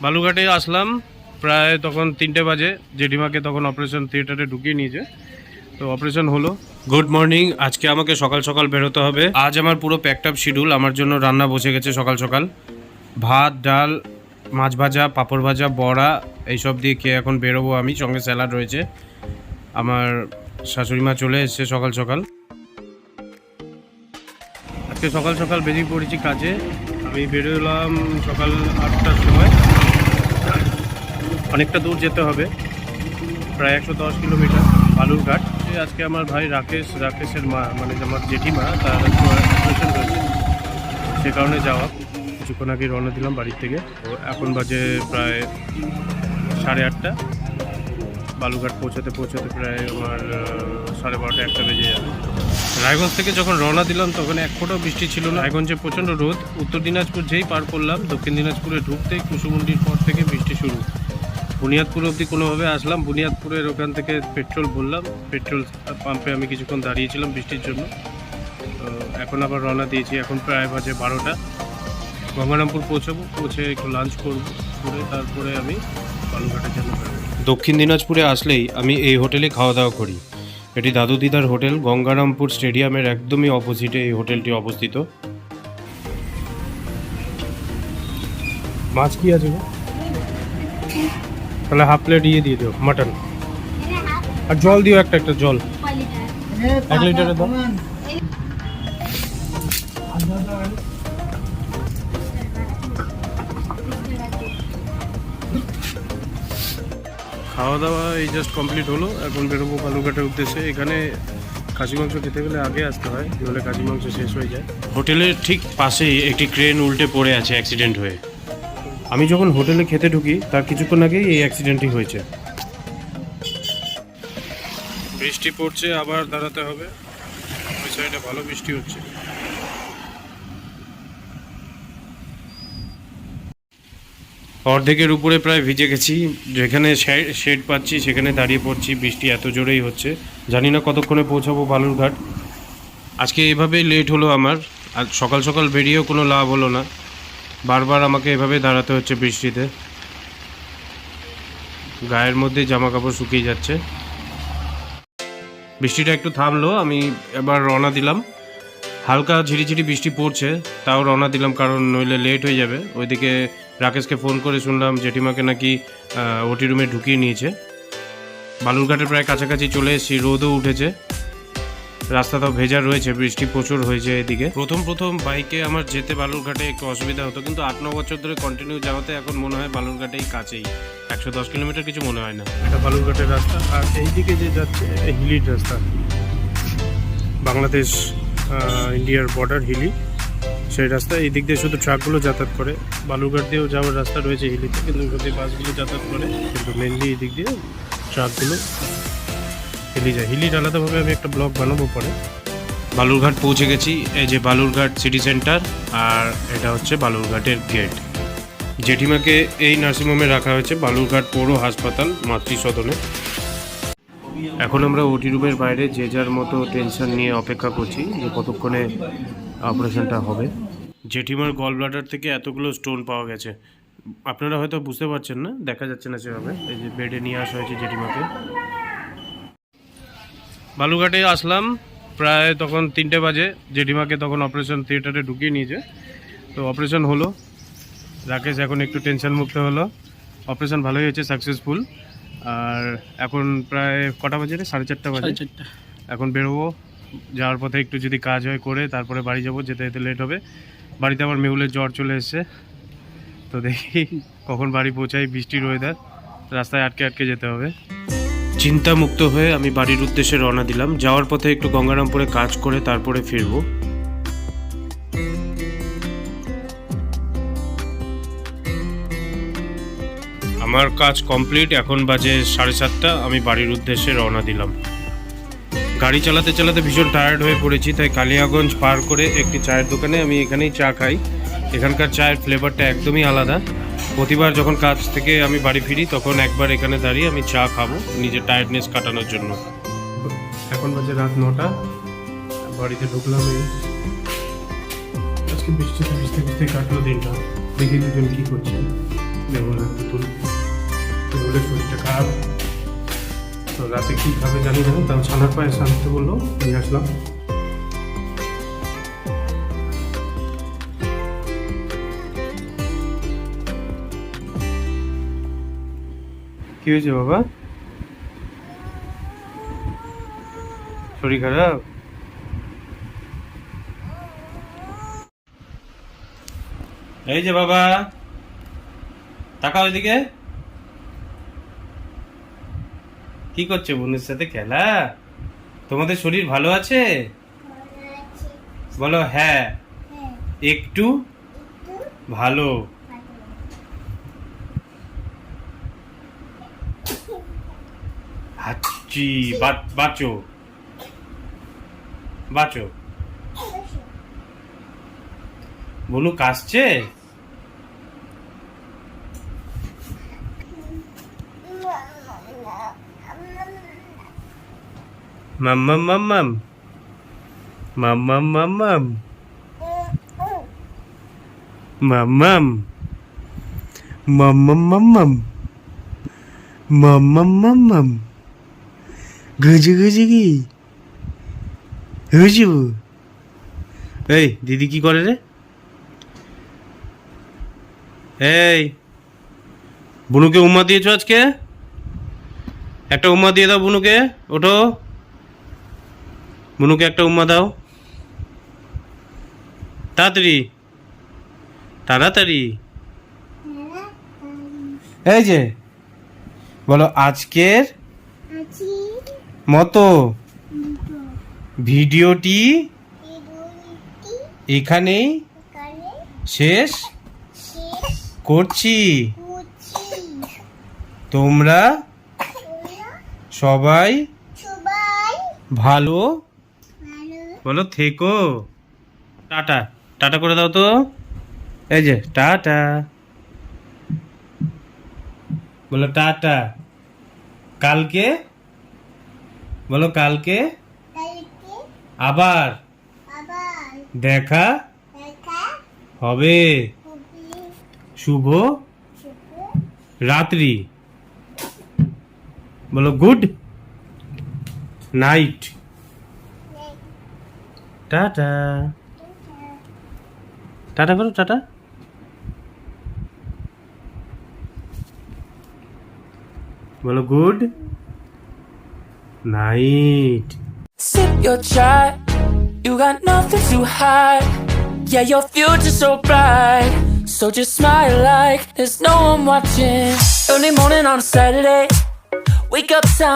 বালুঘাটে আসলাম প্রায় তখন 3টে বাজে। জেঠিমাকে তখন অপারেশন থিয়েটারে ঢুকিয়ে নিয়েছে, তো অপারেশন হলো। Good morning. আজকে আমাকে সকাল সকাল বেরোতে হবে। আজ আমার পুরো প্যাকড আপ শিডিউল। আমার জন্য রান্না বসে গেছে সকাল সকাল। ভাত, ডাল, মাছ ভাজা, পাঁপড় ভাজা, বড়া এইসব দিয়ে খেয়ে এখন বেরোবো আমি। সঙ্গে স্যালাড রয়েছে। আমার শাশুড়ি মা চলে এসছে সকাল সকাল। আজকে সকাল সকাল বেরিয়ে পড়েছি কাজে। আমি বেরোলাম সকাল 8টার সময়। অনেকটা দূর যেতে হবে, প্রায় 110 কিলোমিটার, বালুরঘাট। আজকে আমার ভাই রাকেশের মা, মানে আমার জেঠিমা, তার অপারেশন রয়েছে, সে কারণে যাওয়া। কিছুক্ষণ আগে রওনা দিলাম বাড়ির থেকে। তো এখন বাজে প্রায় 8:30। বালুরঘাট পৌঁছাতে প্রায় আমার 12:30 1টা বেজে যাবে। রায়গঞ্জ থেকে যখন রওনা দিলাম তখন এক ফোঁটাও বৃষ্টি ছিল না। রায়গঞ্জে প্রচণ্ড রোদ। উত্তর দিনাজপুর যেই পার করলাম, দক্ষিণ দিনাজপুরে ঢুকতেই কুসুমুন্ডির পর থেকে বৃষ্টি শুরু। বুনিয়াদপুর অবধি কোনোভাবে আসলাম। বুনিয়াদপুরের ওখান থেকে পেট্রোল ভরলাম। পেট্রোল পাম্পে আমি কিছুক্ষণ দাঁড়িয়েছিলাম বৃষ্টির জন্য। তো এখন আবার রওনা দিয়েছি। এখন প্রায় বাজে 12টা। গঙ্গারামপুর পৌঁছাবো, পৌঁছে একটু লাঞ্চ করবো, করে তারপরে আমি বালুরঘাটের জন্য বেরোবো। দক্ষিণ দিনাজপুরে আসলেই আমি এই হোটেলে খাওয়া দাওয়া করি। এটি দাদু দিদার হোটেল। গঙ্গারামপুর স্টেডিয়ামের একদমই অপোজিটে এই হোটেলটি অবস্থিত। মাছ কি আছে গো? তাহলে হাফ প্লেট দিয়ে দিও মাটন, আর জল দিও একটা জল 1 লিটারের দাম। খাওয়া দাওয়া এই জাস্ট কমপ্লিট হলো। এখন বেরোবো বালুরঘাটের উদ্দেশ্যে। এখানে খাসি মাংস খেতে গেলে আগে আসতে হয়, নাহলে খাসি মাংস শেষ হয়ে যায়। হোটেলের ঠিক পাশেই একটি ক্রেন উল্টে পড়ে আছে অ্যাক্সিডেন্ট হয়ে। আমি যখন হোটেলে খেতে ঢুকি তার কিছুক্ষণ আগেই এই অ্যাক্সিডেন্টটি হয়েছে। বৃষ্টি পড়ছে, আবার দাঁড়াতে হবে। ওই সাইডে ভালো বৃষ্টি হচ্ছে। অর্ধেকের উপরে প্রায় ভিজে গেছি। যেখানে শেড পাচ্ছি সেখানে দাঁড়িয়ে পড়ছি। বৃষ্টি এত জোরেই হচ্ছে, জানি না কতক্ষণে পৌঁছাবো বালুরঘাট। আজকে এভাবেই লেট হলো আমার। আর সকাল সকাল বেরিয়েও কোনো লাভ হলো না, বারবার আমাকে এভাবে দাঁড়াতে হচ্ছে বৃষ্টিতে। গায়ের মধ্যে জামা কাপড় শুকিয়ে যাচ্ছে। বৃষ্টিটা একটু থামলো, আমি এবার রওনা দিলাম। হালকা ঝিরিঝিরি বৃষ্টি পড়ছে, তাও রওনা দিলাম, কারণ নইলে লেট হয়ে যাবে। ওইদিকে রাকেশকে ফোন করে শুনলাম জেঠিমাকে নাকি ওটি রুমে ঢুকিয়ে নিয়েছে। বালুরঘাটের প্রায় কাছাকাছি চলে এসেছি। রোদও উঠেছে, রাস্তাটাও ভেজা রয়েছে, বৃষ্টি প্রচুর হয়েছে এদিকে। প্রথম বাইকে আমার যেতে বালুরঘাটে একটু অসুবিধা হতো, কিন্তু 8-9 বছর ধরে কন্টিনিউ যাওয়াতে এখন মনে হয় বালুরঘাটেই কাছেই। 110 কিলোমিটার কিছু মনে হয় না। এটা বালুরঘাটের রাস্তা। আর এইদিকে যে যাচ্ছে হিলির রাস্তা, বাংলাদেশ ইন্ডিয়ার বর্ডার হিলি, সেই রাস্তা। এই দিক দিয়ে শুধু ট্রাকগুলো যাতায়াত করে। বালুরঘাট দিয়েও যাওয়ার রাস্তা রয়েছে হিলিতে, কিন্তু যদি বাসগুলো যাতায়াত করে, কিন্তু মেনলি এই দিক দিয়ে ট্রাকগুলো হিলি যায়। হিলির আলাদাভাবে আমি একটা ব্লগ বানাবো পরে। বালুরঘাট পৌঁছে গেছি। এই যে বালুরঘাট সিটি সেন্টার, আর এটা হচ্ছে বালুরঘাটের গেট। জেঠিমাকে এই নার্সিংহোমে রাখা হয়েছে, বালুরঘাট পৌর হাসপাতাল মাতৃসদনে। এখন আমরা ওটি রুমের বাইরে যে যার মতো টেনশন নিয়ে অপেক্ষা করছি যে কতক্ষণে অপারেশনটা হবে। জেঠিমার গল ব্লাডার থেকে এতগুলো স্টোন পাওয়া গেছে। আপনারা হয়তো বুঝতে পারছেন না, দেখা যাচ্ছে না সেভাবে। এই যে বেডে নিয়ে আসা হয়েছে জেঠিমাকে। বালুরঘাটে আসলাম প্রায় তখন 3টে বাজে। জেঠিমাকে তখন অপারেশন থিয়েটারে ঢুকিয়ে নিয়েছে। তো অপারেশন হলো। রাকেশ এখন একটু টেনশন মুক্ত হলো। অপারেশন ভালোই হয়েছে, সাকসেসফুল। আর এখন প্রায় কটা বাজে রে? 4:30 বাজে। এখন বেরোবো। যাওয়ার পথে একটু যদি কাজ হয় করে তারপরে বাড়ি যাবো। যেতে যেতে লেট হবে। বাড়িতে আমার মেহুলের জ্বর চলে এসছে, তো দেখি কখন বাড়ি পৌঁছাই। বৃষ্টির ওয়েদার, রাস্তায় আটকে যেতে হবে। চিন্তা মুক্ত হয়ে আমি বাড়ির উদ্দেশ্যে রওনা দিলাম। যাওয়ার পথে একটু গঙ্গারামপুরে কাজ করে তারপরে ফিরবো। আমার কাজ কমপ্লিট। এখন বাজে 7:30। আমি বাড়ির উদ্দেশ্যে রওনা দিলাম। গাড়ি চালাতে চালাতে ভীষণ টায়ার্ড হয়ে পড়েছি, তাই কালিয়াগঞ্জ পার করে একটি চায়ের দোকানে আমি এখানেই চা খাই। এখানকার চায়ের ফ্লেভারটা একদমই আলাদা। প্রতিবার যখন কাজ থেকে আমি বাড়ি ফিরি তখন একবার এখানে দাঁড়িয়ে আমি চা খাবো, নিজের টায়ার্ডনেস কাটানোর জন্য। এখন বাজে রাত 9টা। বাড়িতে ঢুকলাম। আজকে বৃষ্টিতে ভিজতে কাটলো দিনটা। দেখি দুজন কী করছে। দেখুন পুতুল পুতুলের শরীরটা খারাপ, তো রাতে কী খাবে জানি না, তাও ছানার পায়েস আনতে বললো, নিয়ে আসলাম। কি হয়েছে বাবা, শরীর খারাপ? এই যে বাবা, তাকাও এদিকে। কি করছে বোনের সাথে খেলা? তোমাদের শরীর ভালো আছে? বলো হ্যাঁ, একটু ভালো। হাচ্ছি, বাঁচো বাঁচো। বনু কাশছে? মাম্মাম মাম্মাম মাম্মাম মাম্মাম মাম্মাম মাম্মাম মাম্মাম মাম্মাম মাম্মাম গুজু গুজু কি হুজু। এই দিদি কি করে রে? এই বুনুকে উম্মা দিয়েছো আজকে? একটা উম্মা দিয়ে দাও বুনুকে, ওঠো, বুনুকে একটা উম্মা দাও তাড়াতাড়ি তাড়াতাড়ি। এই যে বলো আজকের মতো ভিডিওটি এখানেই শেষ করছি। তোমরা সবাই ভালো বলো থেকো। টাটা টাটা করে দাও তো, এই যে টাটা বলো, টাটা। কালকে বলো, কালকে আবার দেখা হবে। শুভ রাত্রি বলো, গুড নাইট। টাটা টাটা করো, টাটা বলো, good night. Sip your chai, you got nothing to hide. Yeah, your future's so bright, so just smile like there's no one watching. Early morning on a Saturday, wake up time.